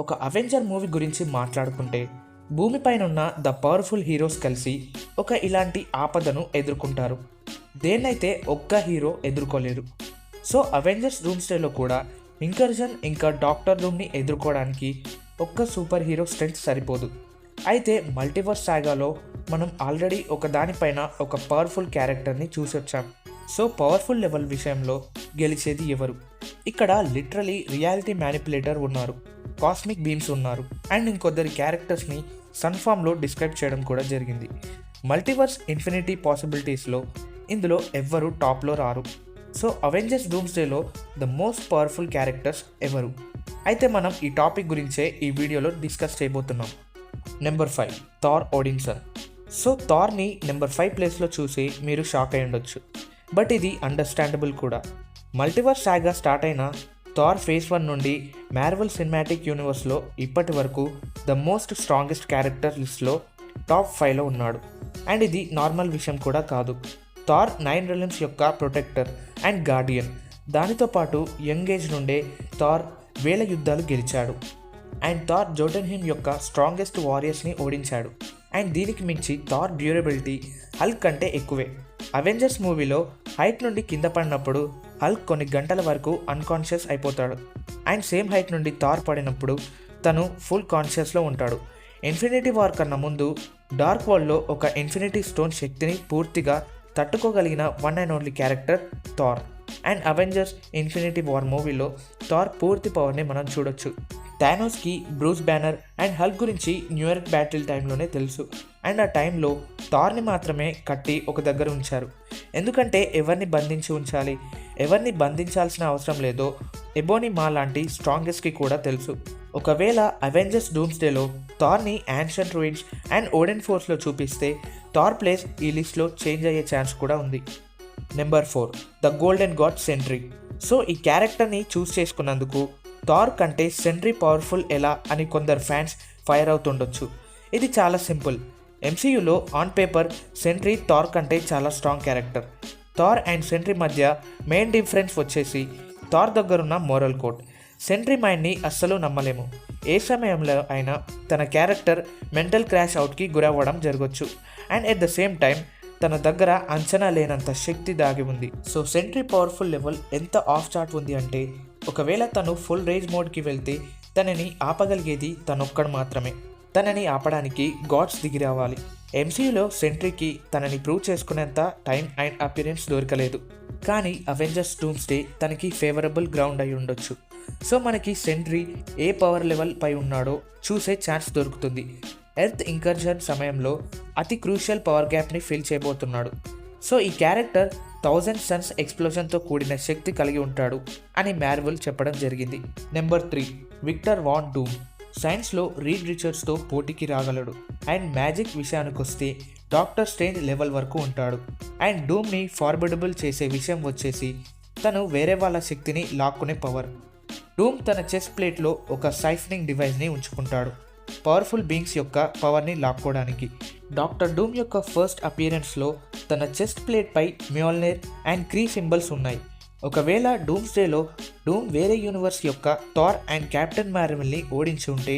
ఒక Avenger movie గురించి మాట్లాడుకుంటే భూమిపైన ఉన్న ద పవర్ఫుల్ హీరోస్ కలిసి ఒక ఇలాంటి ఆపదను ఎదుర్కొంటారు. దేన్నైతే ఒక్క హీరో ఎదుర్కోలేరు. సో అవెంజర్స్ డూమ్స్డేలో కూడా ఇంకర్జన్ ఇంకా డాక్టర్ డూమ్ని ఎదుర్కోవడానికి ఒక్క సూపర్ హీరో స్ట్రెంత్ సరిపోదు. అయితే మల్టీవర్స్ సాగాలో మనం ఆల్రెడీ ఒక దానిపైన ఒక పవర్ఫుల్ క్యారెక్టర్ని చూసొచ్చాం. సో పవర్ఫుల్ లెవెల్ విషయంలో గెలిచేది ఎవరు? ఇక్కడ లిటరలీ రియాలిటీ మ్యానిపులేటర్ ఉన్నారు, కాస్మిక్ బీమ్స్ ఉన్నారు, అండ్ ఇంకొద్దరి క్యారెక్టర్స్ని సన్ఫామ్లో డిస్క్రైబ్ చేయడం కూడా జరిగింది. మల్టీవర్స్ ఇన్ఫినిటీ పాసిబిలిటీస్లో ఇందులో ఎవ్వరు టాప్లో రారు. సో అవెంజర్స్ డూమ్స్డేలో ద మోస్ట్ పవర్ఫుల్ క్యారెక్టర్స్ ఎవరు? అయితే మనం ఈ టాపిక్ గురించే ఈ వీడియోలో డిస్కస్ చేయబోతున్నాం. నెంబర్ 5 థార్ ఓడిన్సన్. సో థార్ని నెంబర్ 5 ప్లేస్లో చూసి మీరు షాక్ అయి ఉండొచ్చు, బట్ ఇది అండర్స్టాండబుల్ కూడా. మల్టీవర్స్ సాగా స్టార్ట్ అయిన థార్ ఫేజ్ 1 నుండి మార్వెల్ సినిమాటిక్ యూనివర్స్లో ఇప్పటి వరకు ద మోస్ట్ స్ట్రాంగెస్ట్ క్యారెక్టర్ లిస్ట్లో టాప్ 5లో ఉన్నాడు. అండ్ ఇది నార్మల్ విషయం కూడా కాదు. థార్ 9 రెలమ్స్ యొక్క ప్రొటెక్టర్ అండ్ గార్డియన్. దానితో పాటు యంగ్ ఏజ్ నుండే థార్ వేల యుద్ధాలు గెలిచాడు. అండ్ థార్ జోటన్హిమ్ యొక్క స్ట్రాంగెస్ట్ వారియర్స్ని ఓడించాడు. అండ్ దీనికి మించి థార్ డ్యూరబిలిటీ హల్క్ కంటే ఎక్కువే. అవెంజర్స్ మూవీలో హైట్ నుండి కింద పడినప్పుడు హల్క్ కొన్ని గంటల వరకు అన్కాన్షియస్ అయిపోతాడు. అండ్ సేమ్ హైట్ నుండి థార్ పడినప్పుడు తను ఫుల్ కాన్షియస్లో ఉంటాడు. ఇన్ఫినిటీ వార్ కన్నా ముందు డార్క్ వరల్డ్లో ఒక ఇన్ఫినిటీ స్టోన్ శక్తిని పూర్తిగా తట్టుకోగలిగిన one and only character Thor. And Avengers Infinity War మూవీలో థార్ పూర్తి పవర్ని మనం చూడొచ్చు. థానోస్కి బ్రూస్ బ్యానర్ అండ్ హల్క్ గురించి న్యూయార్క్ బ్యాటిల్ టైంలోనే తెలుసు. అండ్ ఆ టైంలో థార్ని మాత్రమే కట్టి ఒక దగ్గర ఉంచారు. ఎందుకంటే ఎవరిని బంధించి ఉంచాలి, ఎవరిని బంధించాల్సిన అవసరం లేదో ఎబోనీ మా లాంటి స్ట్రాంగెస్ట్కి కూడా తెలుసు. ఒకవేళ అవెంజర్స్ డూమ్స్డేలో థార్ని యాన్షియంట్ రూయిన్స్ అండ్ ఓడెన్ ఫోర్స్లో చూపిస్తే థార్ ప్లేస్ ఈ లిస్ట్లో చేంజ్ అయ్యే ఛాన్స్ కూడా ఉంది. Number 4 the golden god Sentry. So ఈ క్యారెక్టర్ని చూస్ చేసుకున్నందుకు థార్ కంటే సెంట్రీ పవర్ఫుల్ ఎలా అని కొందరు ఫ్యాన్స్ ఫైర్ అవుతుండొచ్చు. ఇది చాలా సింపుల్. ఎంసీయూలో ఆన్ పేపర్ సెంట్రీ థార్ కంటే చాలా strong character. Thor and Sentry మధ్య మెయిన్ డిఫరెన్స్ వచ్చేసి థార్ దగ్గరున్న మోరల్ కోడ్. సెంట్రీ మైండ్ని అస్సలు నమ్మలేము. ఏ సమయంలో అయినా తన క్యారెక్టర్ మెంటల్ క్రాష్ అవుట్కి గురవ్వడం జరగవచ్చు. And at the same time తన దగ్గర అంచనా లేనంత శక్తి దాగి ఉంది. సో సెంట్రీ పవర్ఫుల్ లెవెల్ ఎంత ఆఫ్ చార్ట్ ఉంది అంటే ఒకవేళ తను ఫుల్ రేజ్ మోడ్కి వెళ్తే తనని ఆపగలిగేది తనొక్కడు మాత్రమే. తనని ఆపడానికి గాడ్స్ దిగి రావాలి. ఎంసీయూలో సెంట్రీకి తనని ప్రూవ్ చేసుకునేంత టైం అండ్ అపిరెన్స్ దొరకలేదు. కానీ అవెంజర్స్ డూమ్స్డే తనకి ఫేవరబుల్ గ్రౌండ్ అయి ఉండొచ్చు. సో మనకి సెంట్రీ ఏ పవర్ లెవెల్ పై ఉన్నాడో చూసే ఛాన్స్ దొరుకుతుంది. ఎర్త్ ఇంకర్జన్ సమయంలో అతి క్రూషియల్ పవర్ గ్యాప్ని ఫిల్ చేయబోతున్నాడు. సో ఈ క్యారెక్టర్ 1000 సన్స్ ఎక్స్ప్లోజన్తో కూడిన శక్తి కలిగి ఉంటాడు అని మార్వెల్ చెప్పడం జరిగింది. Number 3 Victor Von Doom. సైన్స్లో రీడ్ రిచర్డ్స్తో పోటీకి రాగలడు. అండ్ మ్యాజిక్ విషయానికొస్తే డాక్టర్ స్ట్రేంజ్ లెవెల్ వరకు ఉంటాడు. అండ్ డూమ్ని ఫార్బిడబుల్ చేసే విషయం వచ్చేసి తను వేరే వాళ్ళ శక్తిని లాక్కునే పవర్. డూమ్ తన చెస్ట్ ప్లేట్లో ఒక సైఫనింగ్ డివైస్ని ఉంచుకుంటాడు, పవర్ఫుల్ బీయింగ్స్ యొక్క పవర్ని లాక్కోవడానికి. డాక్టర్ డూమ్ యొక్క ఫస్ట్ అపియరెన్స్లో తన చెస్ట్ ప్లేట్పై మ్యోల్నేర్ అండ్ క్రీ సింబల్స్ ఉన్నాయి. ఒకవేళ డూమ్స్డేలో డూమ్ వేరే యూనివర్స్ యొక్క థార్ అండ్ కెప్టెన్ మార్వెల్ని ఓడించి ఉంటే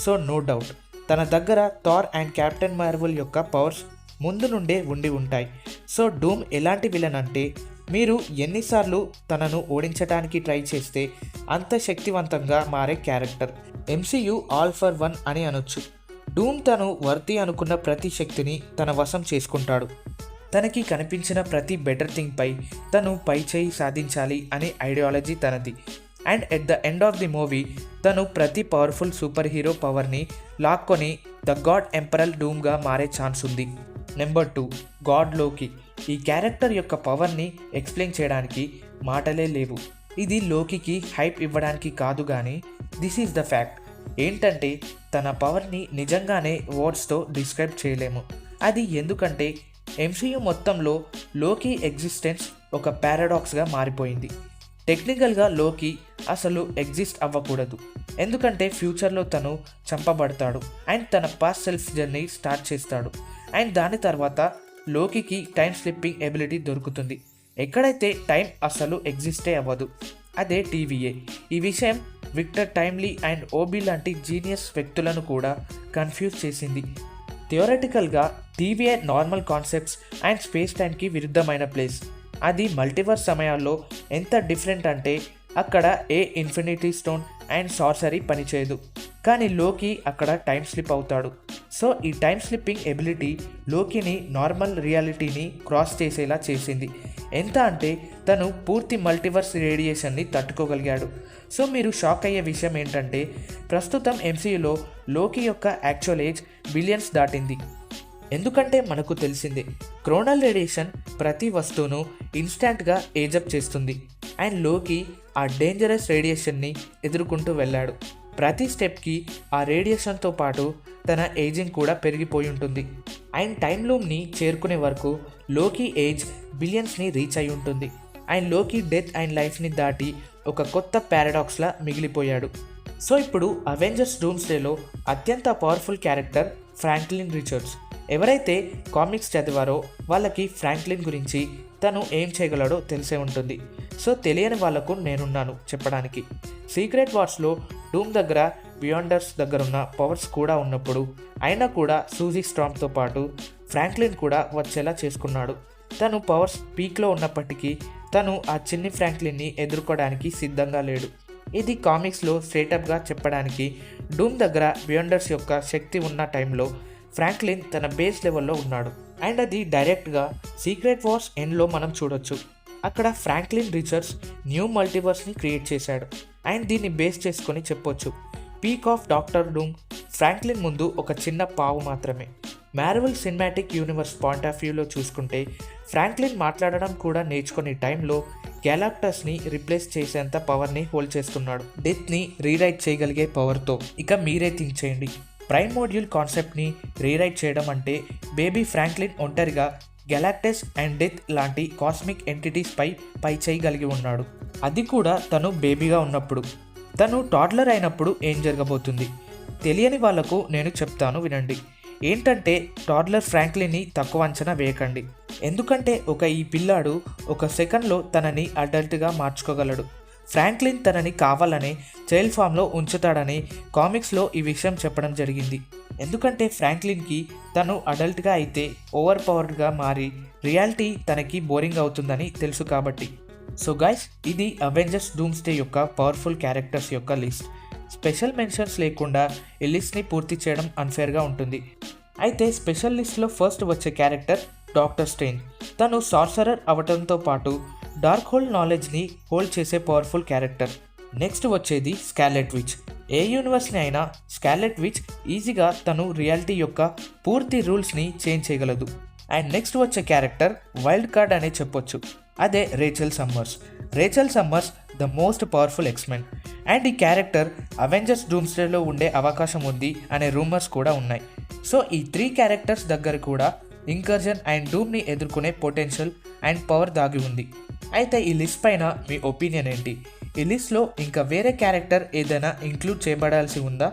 సో నో డౌట్ తన దగ్గర థార్ అండ్ కెప్టెన్ మార్వెల్ యొక్క పవర్స్ ముందు నుండే ఉండి ఉంటాయి. సో డూమ్ ఎలాంటి విలన్ అంటే మీరు ఎన్నిసార్లు తనను ఓడించడానికి ట్రై చేస్తే అంత శక్తివంతంగా మారే character. MCU all for one అని అనొచ్చు. డూమ్ తను వర్తి అనుకున్న ప్రతి శక్తిని తన వశం చేసుకుంటాడు. తనకి కనిపించిన ప్రతి బెటర్ థింగ్పై తను పై చేయి సాధించాలి అనే ఐడియాలజీ తనది. And at the end of the movie తను ప్రతి పవర్ఫుల్ సూపర్ హీరో పవర్ని లాక్కొని ద గాడ్ ఎంపరల్ డూమ్గా మారే ఛాన్స్ ఉంది. నెంబర్ 2 గాడ్ లోకి. ఈ క్యారెక్టర్ యొక్క పవర్ని ఎక్స్ప్లెయిన్ చేయడానికి మాటలే లేవు. ఇది లోకికి హైప్ ఇవ్వడానికి కాదు, కానీ దిస్ ఈజ్ ద ఫ్యాక్ట్. ఏంటంటే తన పవర్ని నిజంగానే వర్డ్స్తో డిస్క్రైబ్ చేయలేము. అది ఎందుకంటే ఎంసీయూ మొత్తంలో లోకి ఎగ్జిస్టెన్స్ ఒక పారాడాక్స్గా మారిపోయింది. టెక్నికల్గా లోకి అసలు ఎగ్జిస్ట్ అవ్వకూడదు, ఎందుకంటే ఫ్యూచర్లో తను చంపబడతాడు అండ్ తన పాస్ట్ సెల్ఫ్ జర్నీ స్టార్ట్ చేస్తాడు. అండ్ దాని తర్వాత లోకికి టైం స్లిప్పింగ్ ఎబిలిటీ దొరుకుతుంది, ఎక్కడైతే టైం అసలు ఎగ్జిస్టే అవ్వదు. అదే టీవీఏ. ఈ విషయం విక్టర్ టైమ్లీ అండ్ ఓబీ లాంటి జీనియస్ వ్యక్తులను కూడా కన్ఫ్యూజ్ చేసింది. థియోరటికల్గా TVA normal concepts and space టైంకి విరుద్ధమైన ప్లేస్. అది మల్టీవర్స్ సమయాల్లో ఎంత డిఫరెంట్ అంటే అక్కడ ఏ ఇన్ఫినిటీ స్టోన్ అండ్ సార్సరీ పనిచేయదు, కానీ లోకి అక్కడ టైం స్లిప్ అవుతాడు. సో ఈ టైం స్లిప్పింగ్ ఎబిలిటీ లోకిని నార్మల్ రియాలిటీని క్రాస్ చేసేలా చేసింది. ఎంత అంటే తను పూర్తి మల్టీవర్స్ రేడియేషన్ని తట్టుకోగలిగాడు. సో మీరు షాక్ అయ్యే విషయం ఏంటంటే ప్రస్తుతం ఎంసీయూలో లోకి యొక్క యాక్చువల్ ఏజ్ బిలియన్స్ దాటింది. ఎందుకంటే మనకు తెలిసిందే క్రోనల్ రేడియేషన్ ప్రతి వస్తువును ఇన్స్టాంట్గా ఏజప్ చేస్తుంది. అండ్ లోకి ఆ డేంజరస్ రేడియేషన్ని ఎదుర్కొంటూ వెళ్ళాడు. ప్రతి స్టెప్కి ఆ రేడియేషన్తో పాటు తన ఏజింగ్ కూడా పెరిగిపోయి ఉంటుంది. అండ్ టైం లూమ్ని చేరుకునే వరకు లోకి ఏజ్ బిలియన్స్ని రీచ్ అయి ఉంటుంది. అండ్ లోకి డెత్ అండ్ లైఫ్ని దాటి ఒక కొత్త పారాడాక్స్లా మిగిలిపోయాడు. సో ఇప్పుడు అవెంజర్స్ డూమ్స్డేలో అత్యంత పవర్ఫుల్ క్యారెక్టర్ ఫ్రాంక్లిన్ రిచర్డ్స్. ఎవరైతే కామిక్స్ చదివారో వాళ్ళకి ఫ్రాంక్లిన్ గురించి తను ఏం చేయగలడో తెలిసే ఉంటుంది. సో తెలియని వాళ్లకు నేనున్నాను చెప్పడానికి. సీక్రెట్ వార్స్లో డూమ్ దగ్గర బియాండర్స్ దగ్గరున్న పవర్స్ కూడా ఉన్నప్పుడు అయినా కూడా సూజీ స్ట్రామ్తో పాటు ఫ్రాంక్లిన్ కూడా వచ్చేలా చేసుకున్నాడు. తను పవర్స్ పీక్లో ఉన్నప్పటికీ తను ఆ చిన్ని ఫ్రాంక్లిన్ని ఎదుర్కోవడానికి సిద్ధంగా లేడు. ఇది కామిక్స్లో స్ట్రేటప్గా చెప్పడానికి డూమ్ దగ్గర బియాండర్స్ యొక్క శక్తి ఉన్న టైంలో ఫ్రాంక్లిన్ తన బేస్ లెవెల్లో ఉన్నాడు. అండ్ అది డైరెక్ట్గా సీక్రెట్ వార్స్ ఎండ్లో మనం చూడొచ్చు. అక్కడ ఫ్రాంక్లిన్ రిచర్డ్స్ న్యూ మల్టీవర్స్ని క్రియేట్ చేశాడు. అండ్ దీన్ని బేస్ చేసుకొని చెప్పొచ్చు peak of Doctor Doom Franklin ముందు ఒక చిన్న పావు మాత్రమే. Marvel Cinematic Universe point of వ్యూలో చూసుకుంటే ఫ్రాంక్లిన్ మాట్లాడడం కూడా నేర్చుకునే టైంలో గ్యాలాక్టస్ని రీప్లేస్ చేసేంత పవర్ని హోల్డ్ చేస్తున్నాడు. డెత్ని రీరైట్ చేయగలిగే పవర్తో. ఇక మీరే థింక్ చేయండి, ప్రైమ్ మోడ్యూల్ కాన్సెప్ట్ని రీరైట్ చేయడం అంటే బేబీ ఫ్రాంక్లిన్ ఒంటరిగా గ్యాలాక్టస్ అండ్ డెత్ లాంటి కాస్మిక్ ఎంటిటీస్ పై చేయగలిగి ఉన్నాడు. అది కూడా తను బేబీగా ఉన్నప్పుడు. తను టాడ్లర్ అయినప్పుడు ఏం జరగబోతుంది తెలియని వాళ్లకు నేను చెప్తాను వినండి. ఏంటంటే టాడ్లర్ ఫ్రాంక్లిన్ని తక్కువ అంచనా వేయకండి. ఎందుకంటే ఈ పిల్లాడు ఒక సెకండ్లో తనని అడల్ట్గా మార్చుకోగలడు. ఫ్రాంక్లిన్ తనని కావాలనే చైల్డ్ ఫామ్లో ఉంచుతాడని కామిక్స్లో ఈ విషయం చెప్పడం జరిగింది. ఎందుకంటే ఫ్రాంక్లిన్కి తను అడల్ట్గా అయితే ఓవర్ పవర్డ్గా మారి రియాలిటీ తనకి బోరింగ్ అవుతుందని తెలుసు కాబట్టి. సో గైస్, ఇది అవెంజర్స్ డూమ్స్డే యొక్క పవర్ఫుల్ క్యారెక్టర్స్ యొక్క లిస్ట్. స్పెషల్ మెన్షన్స్ లేకుండా ఈ లిస్ట్ని పూర్తి చేయడం అన్ఫేర్గా ఉంటుంది. అయితే స్పెషల్ లిస్ట్లో ఫస్ట్ వచ్చే క్యారెక్టర్ డాక్టర్ స్ట్రేంజ్. తను సార్సరర్ అవడంతో పాటు డార్క్ హోల్డ్ నాలెడ్జ్ని హోల్డ్ చేసే పవర్ఫుల్ క్యారెక్టర్. నెక్స్ట్ వచ్చేది స్కార్లెట్ విచ్. ఏ యూనివర్స్ని అయినా స్కార్లెట్ విచ్ ఈజీగా తను రియాలిటీ యొక్క పూర్తి రూల్స్ని చేంజ్ చేయగలదు. అండ్ నెక్స్ట్ వచ్చే క్యారెక్టర్ వైల్డ్ కార్డ్ అనే చెప్పొచ్చు. అదే Rachel summers. Rachel summers the most powerful X-Men. And ఈ క్యారెక్టర్ అవెంజర్స్ డూమ్స్డేలో ఉండే అవకాశం ఉంది అనే రూమర్స్ కూడా ఉన్నాయి. సో ఈ 3 క్యారెక్టర్స్ దగ్గర కూడా ఇంకర్జన్ అండ్ డూమ్ని ఎదుర్కొనే పొటెన్షియల్ అండ్ పవర్ దాగి ఉంది. అయితే ఈ లిస్ట్ పైన మీ ఒపీనియన్ ఏంటి? ఈ లిస్ట్లో ఇంకా వేరే క్యారెక్టర్ ఏదైనా ఇంక్లూడ్ చేయబడాల్సి ఉందా,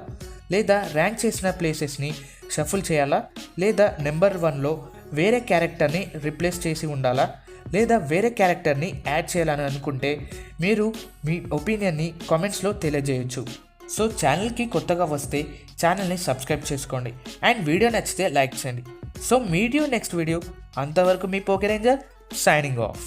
లేదా ర్యాంక్ చేసిన ప్లేసెస్ని షఫుల్ చేయాలా, లేదా నెంబర్ 1లో వేరే క్యారెక్టర్ని రిప్లేస్ చేసి ఉండాలా, లేదా వేరే క్యారెక్టర్ని యాడ్ చేయాలని అనుకుంటే మీరు మీ ఒపీనియన్ని కామెంట్స్లో తెలియజేయచ్చు. సో ఛానల్కి కొత్తగా వస్తే ఛానల్ని సబ్స్క్రైబ్ చేసుకోండి అండ్ వీడియో నచ్చితే లైక్ చేయండి. So meet you next video. అంతవరకు మీ పోకె రేంజర్ సైనింగ్ ఆఫ్.